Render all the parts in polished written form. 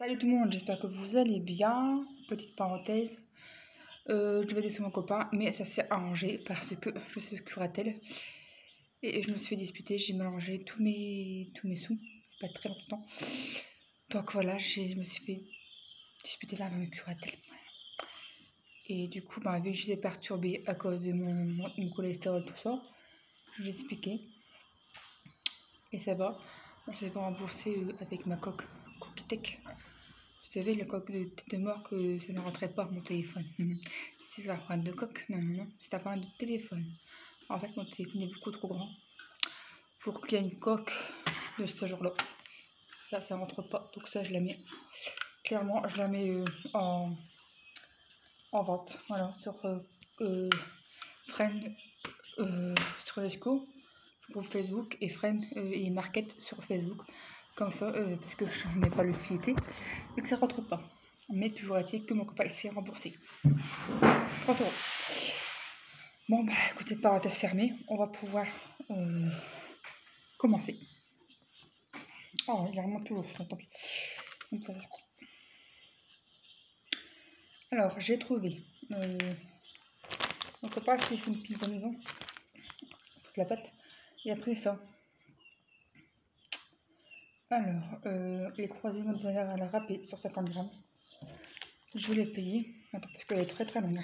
Salut tout le monde, j'espère que vous allez bien. Petite parenthèse, je vais laisser mon copain, mais ça s'est arrangé parce que je suis curatelle et je me suis fait disputer. J'ai mélangé tous mes sous, pas très longtemps. Donc voilà, je me suis fait disputer par ma curatelle. Et du coup, vu que j'étais perturbée à cause de mon cholestérol, tout ça, je vais expliquer. Et ça va, on s'est pas remboursé avec ma Coquitech. Vous savez, le coque de tête de mort que ça ne rentrait pas mon téléphone. C'est pas un problème de coque, non, c'est un problème de téléphone. En fait, mon téléphone est beaucoup trop grand pour qu'il y ait une coque de ce genre-là. Ça rentre pas, donc ça, je la mets. Clairement, je la mets en vente. Voilà, sur Friend sur Lesco, pour Facebook, et Friend et Market sur Facebook. Comme ça, parce que je n'en ai pas l'utilité et que ça rentre pas. Mais toujours est-il que mon copain s'est remboursé 30 €. Bon, écoutez, parenthèse fermée, on va pouvoir commencer. Oh, il y a vraiment tout, tant pis. Alors, j'ai trouvé mon copain qui fait une pile de maison, la pâte, et après ça. Alors, les croisés mozzarella à la râpée sur 50 grammes. Je vais les payer. Attends, parce qu'elle est très très longue.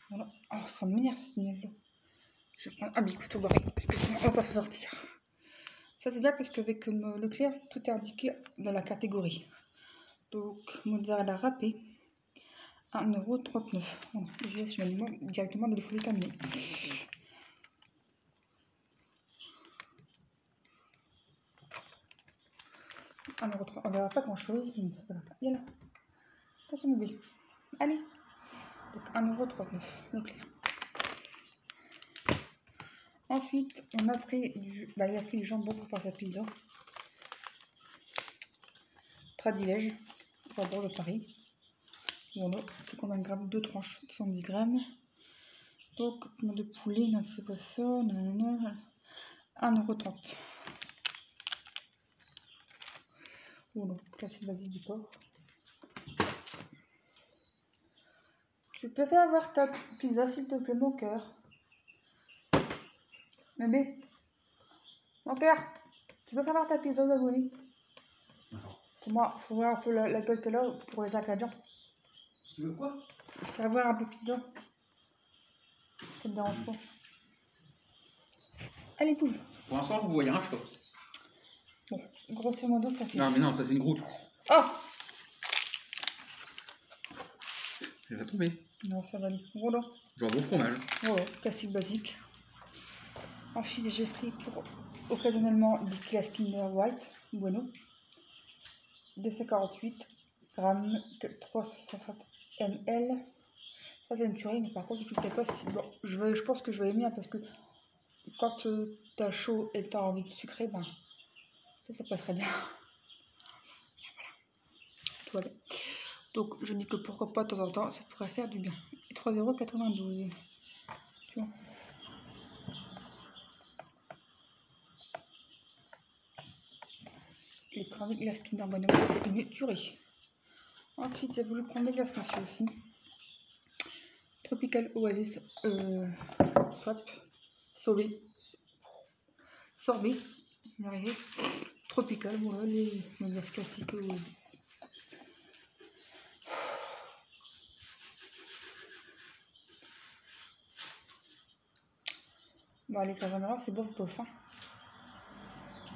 Voilà. Oh, ça m'énerve ce niveau. Je vais prendre un couteau barré, parce que sinon on va pas s'en sortir. Ça c'est bien parce qu'avec Leclerc, tout est indiqué dans la catégorie. Donc, mozzarella râpé, 1,39 €. Bon, je me demande directement de le faut terminer. On verra pas grand chose, mais ça va pas. Il y a là. Attention mobile. Allez. Donc 1,39 €, Leclerc. Ensuite, on a pris il a pris du jambon pour faire sa pizza. Tradilège, j'adore de Paris. Voilà, c'est combien de grammes? 2 tranches, 110 grammes. Donc, de poulet, non, c'est pas ça, non, 1,30 €. Voilà, classique basique du porc. Tu peux faire avoir ta pizza, s'il te plaît, mon cœur. Bébé, mon cœur, tu peux faire avoir ta pizza aux abonnés? Faut voir un peu la gueule qu'elle a pour les ingrédients. Tu veux quoi? Faire voir un peu pizza. Ça me dérange pas. Allez, bouge. Pour l'instant, vous voyez un chat. Bon, grosso modo, ça fait. Non, mais non, ça c'est une groute. Oh! Elle va tomber. Non, ça va aller. Voilà. Genre gros fromage. Voilà, classique basique. Ensuite, j'ai pris pour occasionnellement du Class Kinder White Bueno. 248 grammes, 360 ml. Ça, c'est une tuerie, mais par contre, je ne sais pas si. Bon, je pense que je vais aimer, parce que quand t'as chaud et t'as envie de sucrer, ça passerait bien. Voilà. Donc, je dis que pourquoi pas de temps en temps, ça pourrait faire du bien. Et 3,92 €. Tu vois. Les crèmes glace Kinder Bueno, c'est une tuerie. Ensuite, j'ai voulu prendre des glaces monsieur aussi. Tropical Oasis sorbet, tropical, voilà les glaces classiques. Les cavanera, c'est bof bof.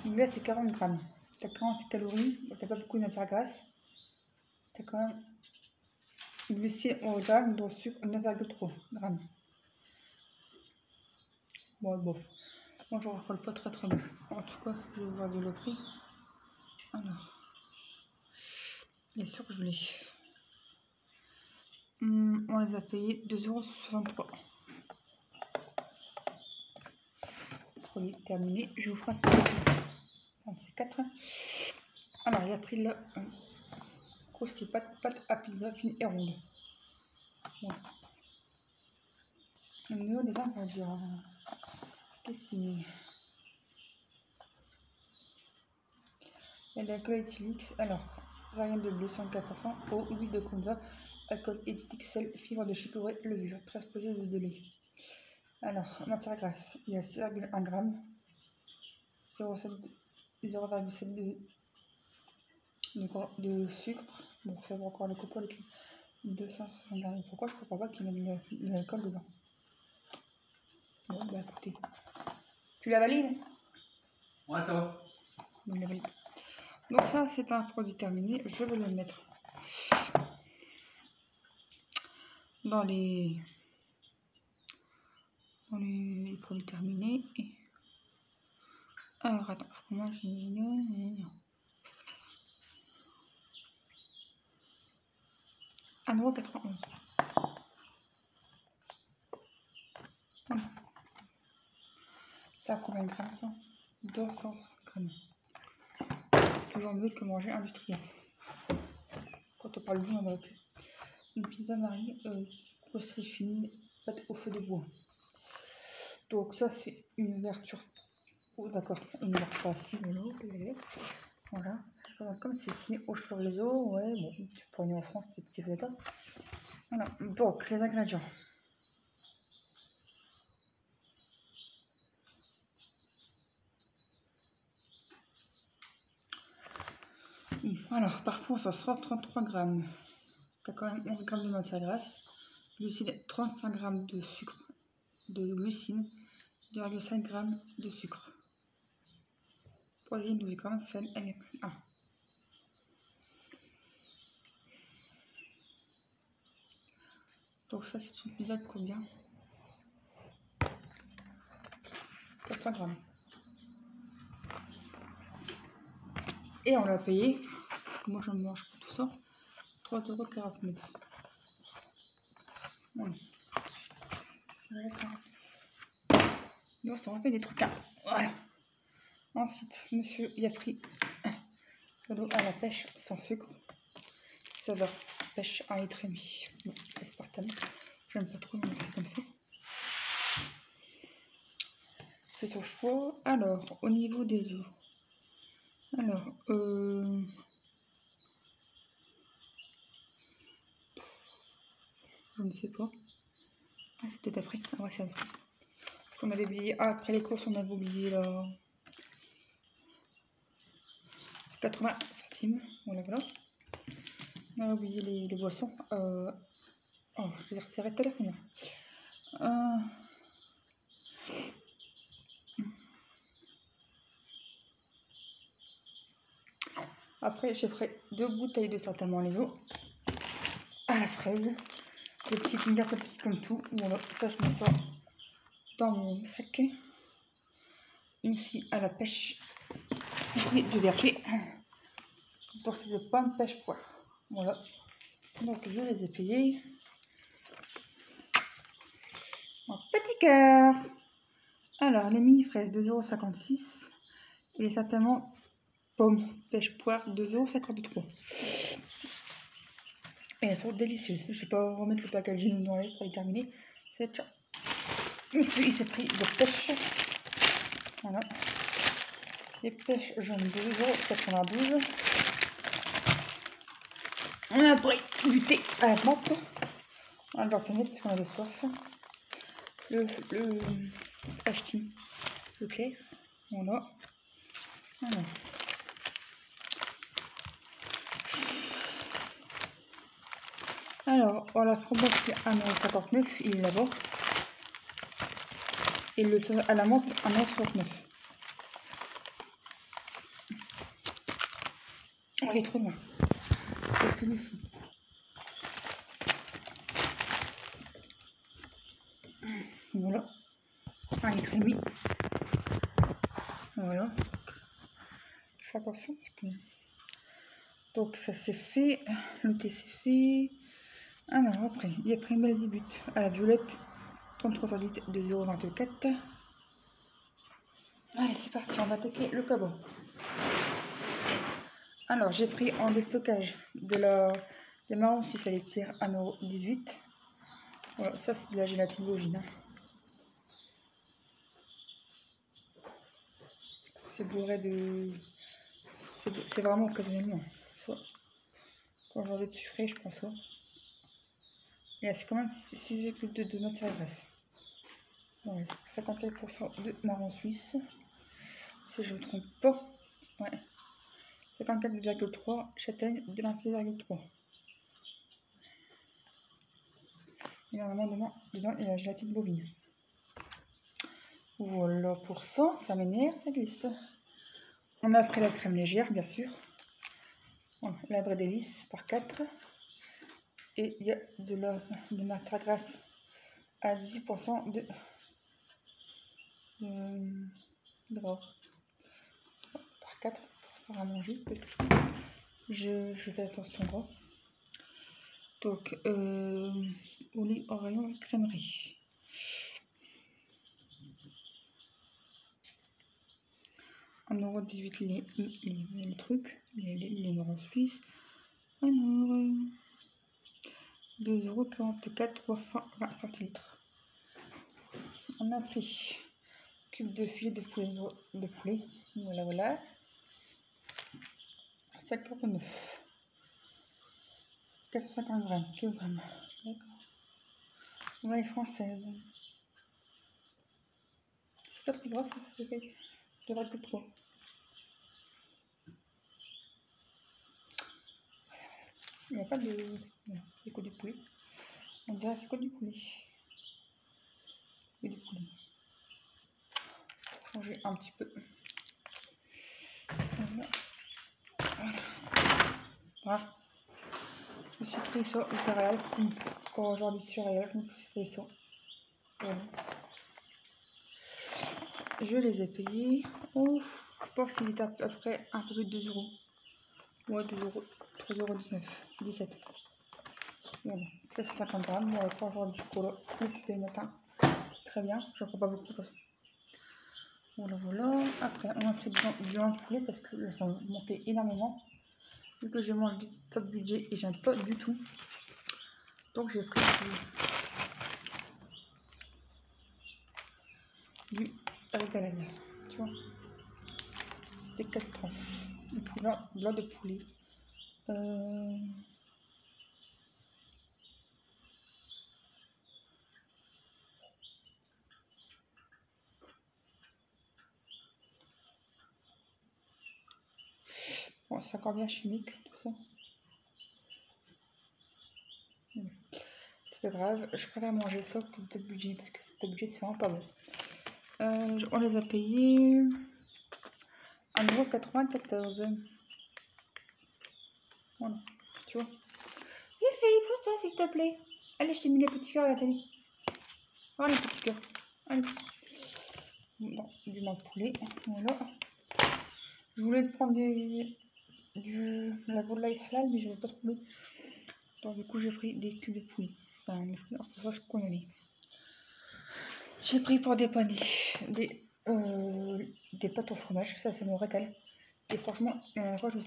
Une glace, c'est 40 grammes. T'as 40 calories, t'as pas beaucoup de matière grasse. T'as quand même glucides 11 grammes, dont sucre 9,3 grammes. Bon, bof. Moi, je ne raffole pas très bien. En tout cas, je vais voir le prix. Alors, bien sûr que je l'ai. On les a payés 2,63 €. Produit terminé. Je vous ferai un c'est 4. Alors, il a pris là croustille pâte à pizza fine et ronde. Voilà. Au niveau des ingrédients, qu'est-ce qu'il y a? Et l'alcool éthylique, alors, variante de bleu 104%, eau, huile de colza, alcool éthylique, sel, fibre de chicorée, levure, transposée de lait. Alors, matière grasse, il y a 6,1 g, 0,7 de sucre. Bon, ça va encore le coco avec 260 g. Pourquoi je comprends pas qu'il y ait de l'alcool dedans? Bon, bah écoutez. Tu la valides? Ouais, ça va. On la valide. Donc ça, c'est un produit terminé. Je vais le mettre dans les produits terminés. Alors, attends, moi j'ai... Non. 1,91 €. Voilà. Ça a combien de grammes ça? 200 grammes. C'est toujours mieux que manger industriel. Quand on parle de on va appeler. Une pizza Marie, groserie fine, pâte au feu de bois. Donc ça c'est une ouverture. Oh d'accord, une ouverture facile. Voilà. Comme c'est signé au chorizo, ouais, bon, tu peux aller en France, c'est petit peu. Voilà. Donc les ingrédients. Alors, par contre, ça sera 33 grammes. T'as quand même 11 grammes de matière grasse, glucides 35 grammes de sucre, de glucine, 2,5 grammes de sucre. Protéines 12 grammes, sel, NF1. Donc ça, c'est une pizza de combien? 400 grammes. Et on l'a payé, moi je mange pour tout ça, 3,49 €. Voilà. Donc ça en fait des trucs là. Voilà. Ensuite, monsieur, il a pris un cadeau à la pêche sans sucre. Ça va, pêche 1,5 litre. Bon, aspartame. J'aime pas trop, mais c'est comme ça. C'est ton choix. Alors, au niveau des œufs. Alors, je ne sais pas. Ah, c'est peut-être après. Ah ouais, c'est après. Parce qu'on avait oublié. Ah, après les courses, on avait oublié la 80 centimes. Voilà, voilà. On a oublié les boissons. Oh, je vais retirer le téléphone là. Après, j'ai pris 2 bouteilles de certainement les eaux à la fraise. Des petites lumières petites comme tout. Voilà, ça je mets ça dans mon sac. Ici à la pêche et du verger. Pour ces pommes pêche poire. Voilà. Donc je les ai payés en petit cœur. Alors les mini fraises 2,56 € et les certainement pommes pêche poire 2,53 €. Et elles sont délicieuses. Je vais pas remettre le packaging dans les pour les terminer. C'est ça. Monsieur il s'est pris de pêche. Voilà. Les pêches jaunes 2,92 €. On a pris du thé à la menthe. On va le mettre parce qu'on avait soif. Le acheté le clair. Voilà. Voilà. Alors, voilà, fromage c'est 1,59 €, il est là-bas. Et le feu à la menthe 1,69 €. On est trop loin. C'est celui-ci. Voilà. 1,5 litre. Voilà. Je fais attention parce que... Donc ça c'est fait. Le thé c'est fait. Alors après, il y a pris Belzibut à la violette. 33 litres de 0,24 €. Allez, c'est parti, on va attaquer le cabot. Alors, j'ai pris en déstockage des marrons suisses à laitière 1,18 €. Voilà, ça c'est de la gélatine bovine. Hein. C'est bourré de C'est vraiment occasionnellement. Soit quand j'en ai du frais, je prends ça. Et c'est quand même 6,2 de matière grasse. Ouais, 54% de marron suisse. Si je ne me trompe pas. Ouais. 54,3, châtaigne de 26,3. Et normalement, dedans, il y a la gélatine bovine. Voilà pour ça, ça m'énerve, ça glisse. On a pris la crème légère, bien sûr. Voilà, la vraie délice par 4. Et il y a de matière grasse à 18% de gras. Par 4 pour à manger. Je fais attention gras. Donc, olive, oignon, crèmerie. €1,18 les trucs, les marrons suisses. Alors, 2,44 € pour 20 centilitres. On a pris cube de filet de poulet. Voilà. 5,9 €. 450 grammes, kilogrammes. D'accord. Volaille française. C'est pas trop gras, ça fait 2,3. Il n'y a pas de... Voilà, c'est que du poulet. On dirait c'est que du poulet. Et du poulet. Changer un petit peu. Voilà. Je me suis pris ça, les céréales. Quand aujourd'hui céréales, je me suis pris ça. Voilà. Je les ai payés. Oh, je pense qu'ils étaient à peu près un peu plus de 2 €. Ouais, 2 €. 3,19 €. 17. Voilà. 450 grammes. Bon, pour aujourd'hui du chocolat. Le matin. Très bien. Je ne prends pas beaucoup de toute façon. Voilà. Après, on a pris du blanc de poulet parce que là, ça montait énormément. Vu que je mange du top budget et j'aime pas du tout. Donc j'ai pris du régalade. Tu vois. C'était 4 tranches. Du blanc de poulet. Bon, c'est encore bien chimique tout ça. C'est pas grave, je préfère manger ça que top budget parce que top budget c'est vraiment pas bon. On les a payés 1,94 €. Voilà, tu vois. Fifi, pousse-toi s'il te plaît. Allez, je t'ai mis les petits cœurs à la télé. Oh, les petits cœurs. Allez. Bon, du blanc de poulet. Voilà. Je voulais prendre la volaille halal, mais je n'avais pas trouvé. Donc, du coup, j'ai pris des cubes de poulet. Enfin, je connais. J'ai pris pour dépanner des pâtes au fromage. Ça me régal. Et franchement,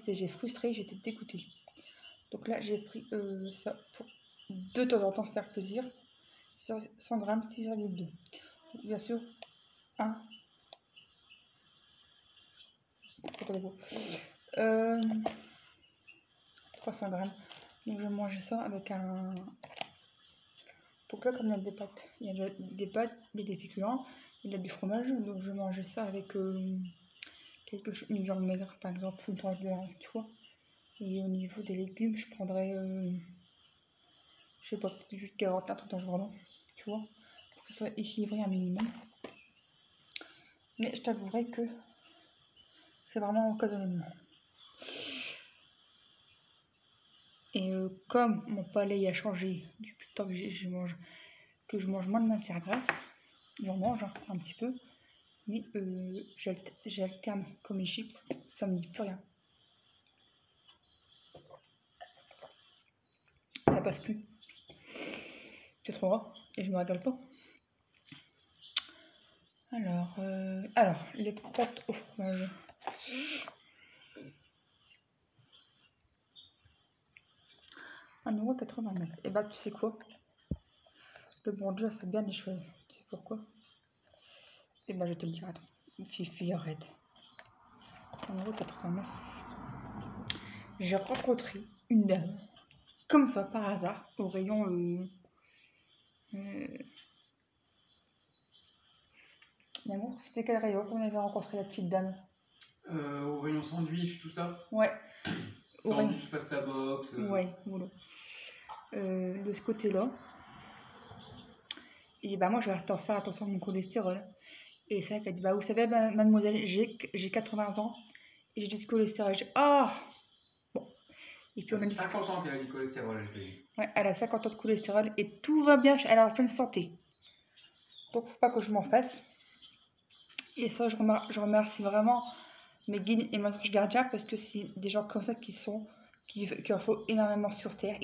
j'ai frustrée, j'étais dégoûtée. Donc là, j'ai pris ça pour de temps en temps faire plaisir. 100 grammes, 6,2. Bien sûr, 1. 300 grammes. Donc je mangeais ça avec un... Donc là, comme il y a des pâtes, il y a des pâtes, des féculents, il y a du fromage. Donc je mangeais ça avec une viande maigre, par exemple, une tranche de hareng, tu vois. Et au niveau des légumes, je prendrais, je sais pas, juste carottes, un truc dans ce genre-là, tu vois, pour que ce soit équilibré un minimum. Mais je t'avouerai que c'est vraiment occasionnellement. Et comme mon palais a changé depuis le temps que je mange moins de matière grasse, j'en mange un petit peu, mais j'alterne comme les chips, ça me dit plus rien. Ça passe plus. C'est trop gras et je me régale pas. Alors les pâtes au fromage. €1,89. Et bah tu sais quoi? Le bon Dieu a fait bien les choses. Tu sais pourquoi? Et bah je te le dirai. Fifi, arrête. 1,89 €. j'ai rencontré une dame, comme ça, par hasard, au rayon... L'amour, c'était quel rayon qu'on avait rencontré la petite dame? Au rayon sandwich, tout ça. Ouais. Au rayon... Sandwich, pasta box. Ouais, voilà. De ce côté-là. Et bah moi, je vais faire attention à mon cholestérol. Et c'est vrai qu'elle dit, bah vous savez, mademoiselle, j'ai 80 ans et j'ai du cholestérol. J'ai ah bon. Et puis on a dit 50 ans qu'elle a du cholestérol, elle te dit. ouais, elle a 50 ans de cholestérol et tout va bien, elle est en pleine santé. Donc faut pas que je m'en fasse. Et ça, je remercie vraiment mes guides et mes anges gardiens parce que c'est des gens comme ça qui en faut énormément sur terre.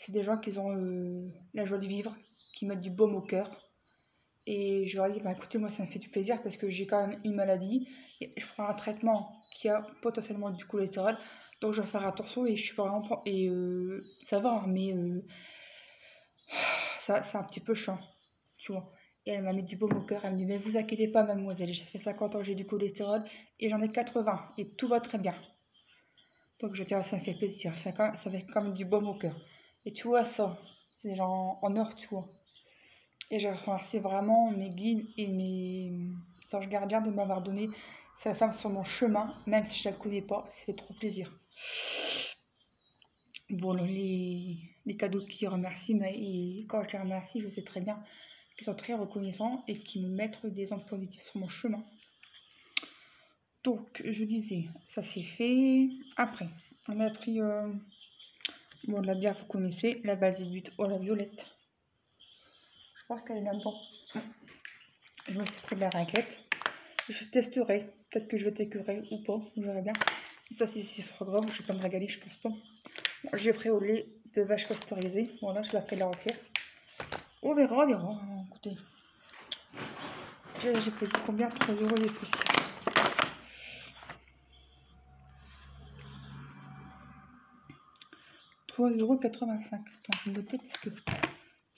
C'est des gens qui ont la joie de vivre, qui mettent du baume au cœur. Et je leur ai dit, bah écoutez, moi ça me fait du plaisir parce que j'ai quand même une maladie. Et je prends un traitement qui a potentiellement du cholestérol. Donc je vais faire attention et je suis pas vraiment... Et ça va, hein, mais ça c'est un petit peu chiant, tu vois. Et elle m'a mis du baume au cœur. Elle me dit, mais vous inquiétez pas, mademoiselle, j'ai fait 50 ans, j'ai du cholestérol et j'en ai 80 et tout va très bien. Donc je dis, ah, ça me fait plaisir, ça fait quand même du baume au cœur. Et tu vois ça, c'est des gens en or, tu vois. Et je remercie vraiment mes guides et mes anges gardiens de m'avoir donné cette femme sur mon chemin, même si je ne la connais pas, ça fait trop plaisir. Bon, les cadeaux qui remercient, mais et quand je les remercie, je sais très bien qu'ils sont très reconnaissants et qu'ils me mettent des ondes positives sur mon chemin. Donc, je disais, ça c'est fait. Après, on a pris, bon, la bière, vous connaissez, la Basilique ou la violette. Je pense qu'elle est là-dedans. Je me suis pris de la raquette. Je testerai. Peut-être que je vais t'écœurer ou pas. Je verrai bien. Ça, c'est fort grave. Je vais pas me régaler, je pense pas. Bon, j'ai pris au lait de vache pasteurisée. Voilà, je l'ai pris de la entière. On verra, on verra. Écoutez. J'ai payé combien? 3 € les poussières. €3,85. Attends, je vais noter parce que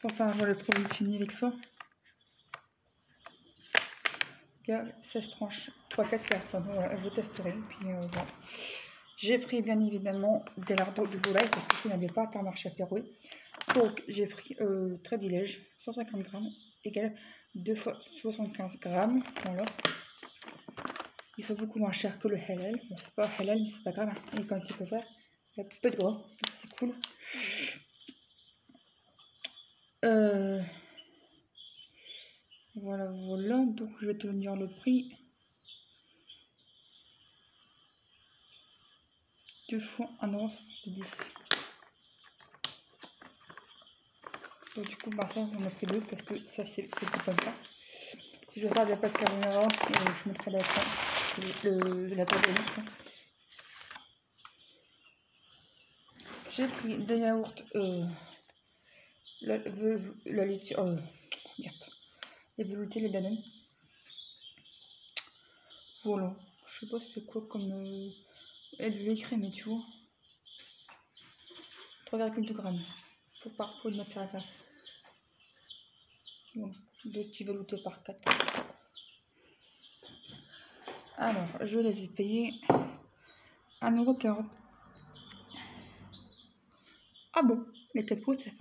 faut faire avoir le produit fini avec ça. Il y a 16 tranches. 3-4 personnes. Voilà, je testerai. Puis voilà. J'ai pris bien évidemment des lardons de volaille parce que je n'avais pas à marché à Ferroué. Donc j'ai pris Trédilège 150 grammes égale 2 fois 75 grammes. Voilà. Ils sont beaucoup moins chers que le halal. Bon, c'est pas halal, mais c'est pas grave. Hein. Et quand il peut faire, il y a peu de gras. C'est cool. Voilà, voilà. Donc je vais te dire le prix. 2 fois 1,10 €. Donc du coup, bah ça, on a pris 2 parce que ça, c'est tout comme ça. Si je regarde la pâte carbonara, je mettrai la pâte de liste. J'ai pris des yaourts, la laitière, les veloutés, les Danone. Voilà. Je sais pas c'est quoi comme... elle lui écrit, mais tu vois. 3,2 grammes. Faut le mettre sur la face. Bon, des petits veloutés par 4. Alors, je les ai payés 1,40 €. Ah bon, les 4 pots, ça fait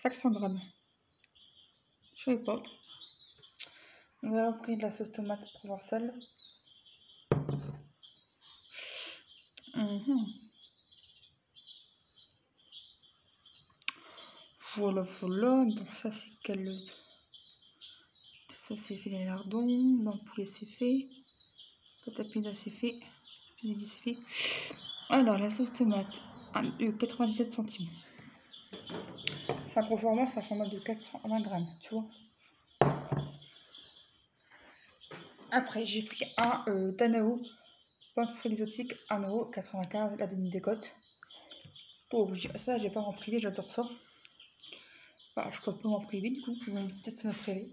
500 grammes. Je savais pas. On a pris de la sauce tomate provençale. Voilà, voilà. Bon, ça c'est quel... Ça c'est fait les lardons. Bon, poulet c'est fait. Patapina c'est fait. Pinidi c'est fait. Alors, la sauce tomate, 97 centimes. C'est un gros format, c'est un format de 420 grammes, tu vois. Après, j'ai pris un Danao, pain fruit exotique, 1,95 € la demi-décote. Oh, ça, j'ai pas en privé, j'adore ça. Bah, je crois pas en privé, du coup, peut-être me priver.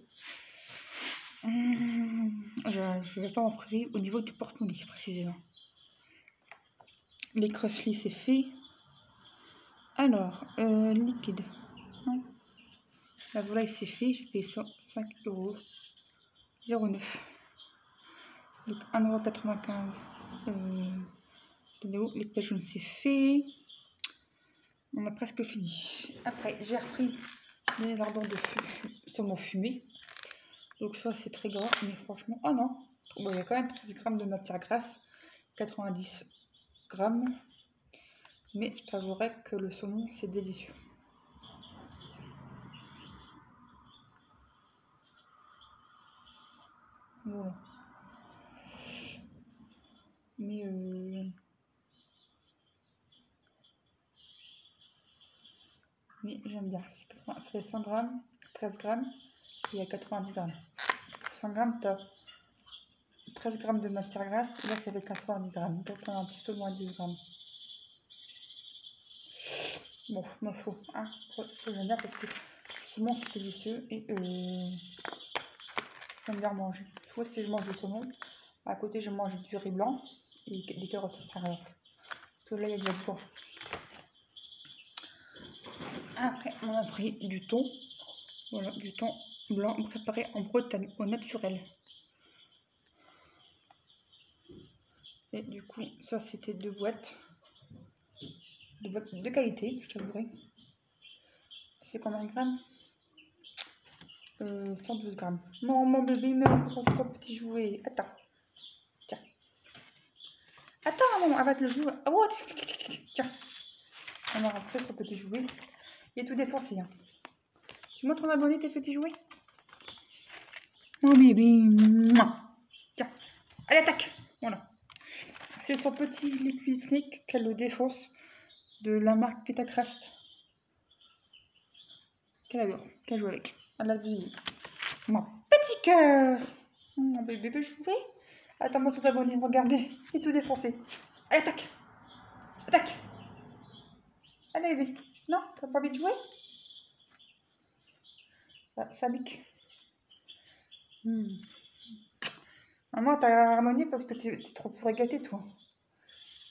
Je vais pas en priver au niveau du porte-monnaie, précisément. Les crosslis, c'est fait. Alors, liquide. Non. La volaille, c'est fait, j'ai payé 5,09 €. Donc 1,95 €. Les pêches jaunes c'est fait. On a presque fini. Après j'ai repris les lardons de saumon fumé. Donc ça c'est très gras, mais franchement, ah non, bon, il y a quand même 13 grammes de matière grasse, 90 grammes, mais je t'avouerai que le saumon c'est délicieux. Voilà. Mais j'aime bien. Ça fait 100 grammes, 13 grammes, et il y a 90 grammes. 100 grammes, tu as 13 grammes de matière grasse, et là ça fait 90 grammes, donc on a un petit peu moins de 10 grammes. Bon, m'en faut, hein, j'aime bien parce que sinon c'est délicieux et j'aime bien manger. Soit si je mange du saumon, à côté je mange du riz blanc et des carottes par exemple. Parce que là il y a de la poivre. Après on a pris du thon, voilà, du thon blanc préparé en Bretagne au naturel. Et du coup ça c'était deux boîtes de qualité, je t'avouerai. C'est combien de grammes? 112 grammes. Non, mon bébé, il me prend ton petit jouet. Attends. Tiens. Attends, maman, elle va te le jouer. Oh, tiens. On aura pris son petit jouet. Il est tout défoncé. Hein. Tu montres ton abonné tes petits jouets? Mon bébé. Tiens. Allez, attaque. Voilà. C'est son petit liquid sneak qu'elle le défonce de la marque Petacraft. Qu'elle adore. Qu'elle joue avec. Elle a dit. Mon petit cœur. Mon bébé jouet. Attends, moi tout abonné, regardez, il est tout défoncé. Allez, attaque. Attaque. Allez, bébé. Non, t'as pas envie de jouer? Ça pique. Maman, t'as harmonié parce que t'es trop gâté, toi.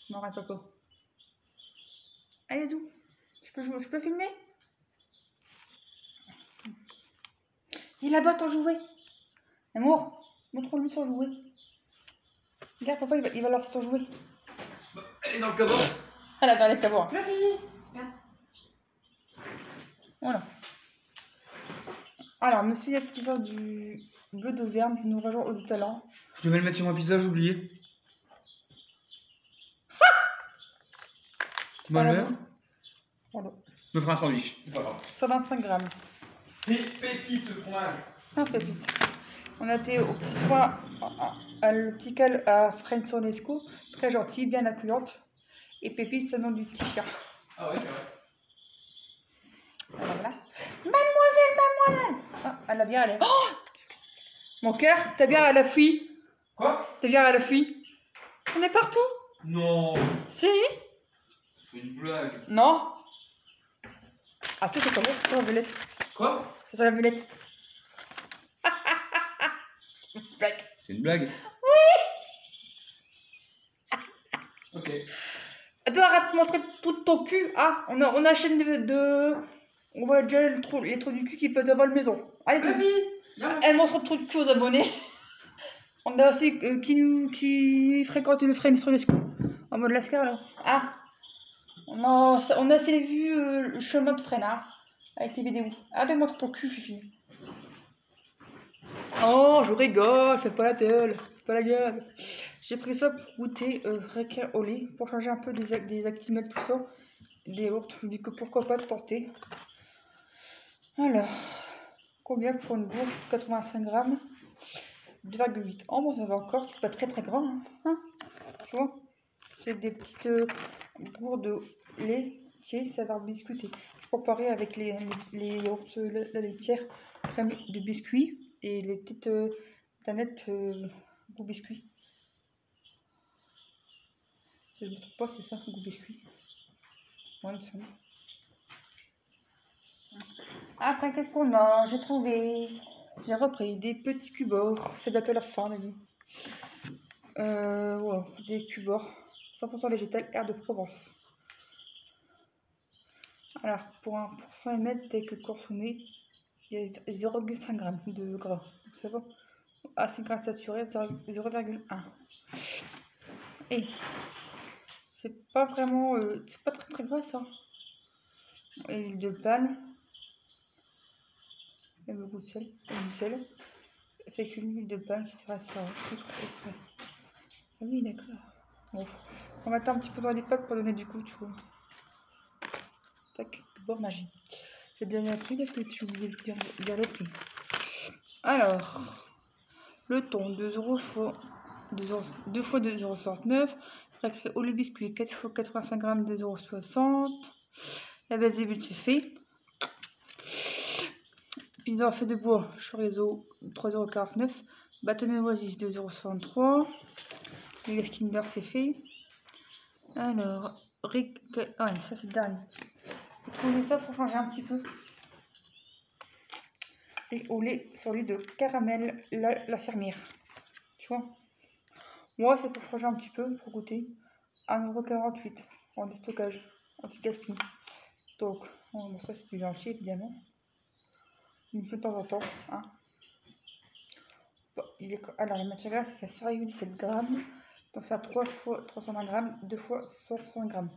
Non, arrête, papa. Allez, d'où? Je peux filmer? Il a bas ton jouet. Amour, montre-lui son jouet. Regarde, papa, il va lancer ton jouet. Elle est dans le cabaret. Elle a dans les cabots. Viens. Voilà. Alors, monsieur l'épisode du bleu d'Auvergne nous rejoint au talent. Je devais le mettre sur ma pizza, j'ai oublié. Tu m'as le Voilà. Je me ferai un sandwich, c'est pas grave. 125 grammes. C'est pépite ce fromage. Un pépite. On a été au petit soin à l'optical à Frensonesco, très gentil, bien accueillante. Et Pépite, c'est le nom du petit chien. Ah ouais, c'est vrai. Voilà. Mademoiselle. Ah, elle a bien, elle est. Oh, mon cœur, ta bière, elle a fui. Quoi? Ta bière, elle a fui. On est partout. Non. Si. C'est une blague. Non. Ah, tu sais comment? C'est la violette. Quoi? C'est la violette. Blague. C'est une blague? Oui. Ok. Toi, arrête de montrer tout ton cul. Ah, on a la chaîne on voit déjà les trous du cul qui peuvent devant la maison. Allez, elle montre son trou de cul aux abonnés. On a aussi qui fréquente le frame sur les scouts. En mode lascar là. Ah, on a assez vu le chemin de Fresnard avec tes vidéos. Allez, montre ton cul, Fifi. Oh, je rigole, fais pas la gueule, fais pas la gueule. J'ai pris ça pour goûter Requin au lait, pour changer un peu des actimels, tout ça. Des autres, je me dis que pourquoi pas tenter. Alors, combien pour une gourde? 85 grammes, 2,8. Oh, bon, ça va encore, c'est pas très grand. Hein, tu vois, c'est des petites gourdes lait, ça va biscuiter. Je comparais avec les yaourts, la laitière, crème de biscuit et les petites canettes goût biscuit. Si je ne me trompe pas, c'est ça, goût biscuit. Ouais, il me semble. Après, qu'est-ce qu'on a? J'ai trouvé. J'ai repris des petits cubors. C'est bientôt la fin, mais voilà, des cubors 100% végétal, air de Provence. Alors, pour 1% ml tel que consommé, il y a 0,5 g de gras. Donc ça va. Acide gras saturé, 0,1. Et C'est pas vraiment... c'est pas très gras ça. Et l'huile de palme. Il y a beaucoup de sel. Et du sel. Fait qu'une huile de palme, ça reste ça. Ah oui, d'accord. Bon. On va mettre un petit peu dans les pâtes pour donner du goût, tu vois. Tac, bord magie. J'ai déjà pris parce que j'ai oublié de dire le prix. Alors, le thon, 2 euros fois 2 fois 2,69 €. Au le biscuit, 4 fois 85 grammes, 2,60 €. La base des bulles, c'est fait. Pizza en feu de bois, chorizo, 3,49 €. Bâtonnet oasis, 2,63 €. Le Kinder, c'est fait. Alors, ah, ça c'est le dernier. J'ai trouvé ça pour changer un petit peu. Et au lait sur l'huile de caramel, la fermière. Tu vois? Moi, c'est pour changer un petit peu, pour goûter. 1,48 € en déstockage, anti-gaspi. Donc, bon, ça c'est du gentil évidemment. Une fois de temps en temps. Hein. Bon, alors, la matière grasse, c'est 6,17 grammes. Donc, ça a 3 fois 320 grammes, 2 fois 160 grammes.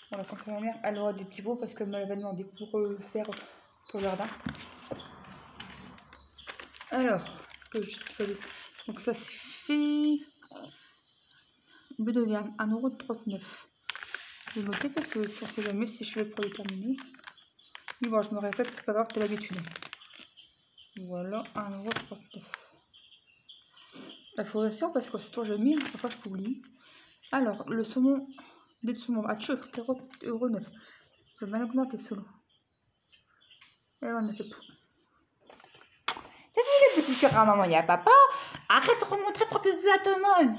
Voilà, comme ça, ma mère, elle aura des pivots parce qu'elle m'avait demandé pour faire pour le jardin. Alors, donc ça c'est fait. Bleu de viande, 1,39 €. Je vais noter parce que ça c'est jamais si je fais pour le terminer. Mais bon, je me répète, c'est pas grave, c'est l'habitude. Voilà, 1,39 €. Il faut rester parce que c'est toi je mets, faut pas que je t'oublie. Alors, le saumon, lait de saumon à 0,9 €. Je vais mal augmenter ce lot. Et on a fait tout. C'est dit le petit cœur à maman et à papa. Arrête de remontrer trop de vues à tout le monde.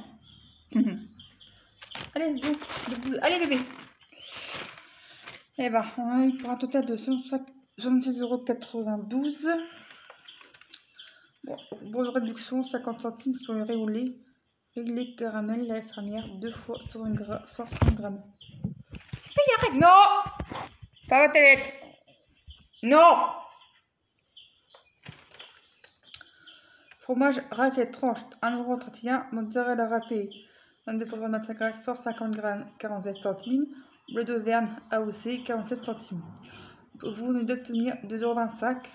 Allez bébé. Et ben, on a eu pour un total de 76,92 €. Bon, réduction, 50 centimes sur le réoulé. Réglé caramel, la fermière, 2 fois 130 grammes. Arrête, non! Pas votre tête. Non! Fromage raclette tranche, 1,31 €. Mozzarella râpée, 22,25 g, 150 g, 47 centimes. Bleu d'Auvergne AOC, 47 centimes. Vous venez d'obtenir 2,25 €.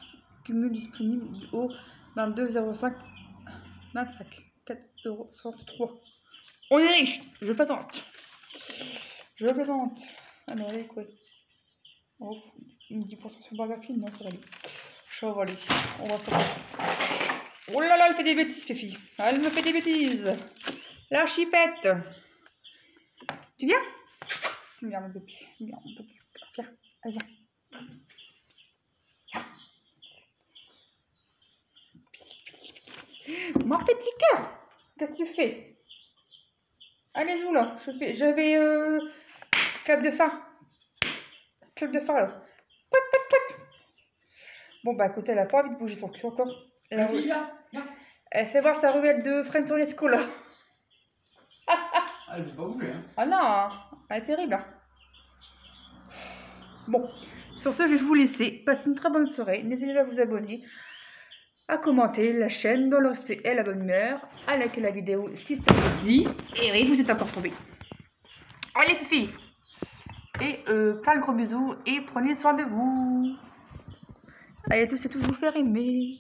Cumul disponible du haut 22,05 €. 25, 4,103 €. On est riche, je plaisante. Je plaisante. Allez, allez, quoi. Oh, 10% sur Burger King, non, ça va aller. Ça va aller. On va faire ça. Oh là là, elle fait des bêtises, Fifi. Elle me fait des bêtises. La chipette. Tu viens? Viens, mon bébé. Viens, mon bébé. Viens, allez, viens. Mon petit cœur. Qu'est-ce que tu fais? Allez, joue là. J'avais clap de fin. Clap de fin là. Bon, bah écoutez, elle a pas envie de bouger son cul encore. Elle fait voir sa ruelle de Frentonesco là. Elle veut pas bouger, hein. Ah non, elle est terrible. Hein. Bon, sur ce, je vais vous laisser. Passez une très bonne soirée. N'hésitez pas à vous abonner, à commenter la chaîne dans le respect et la bonne humeur, à liker la vidéo si ça vous dit. Et oui, vous êtes encore tombés. Allez, filles. Et plein de gros bisous et prenez soin de vous. Allez, tous et tous vous faire aimer.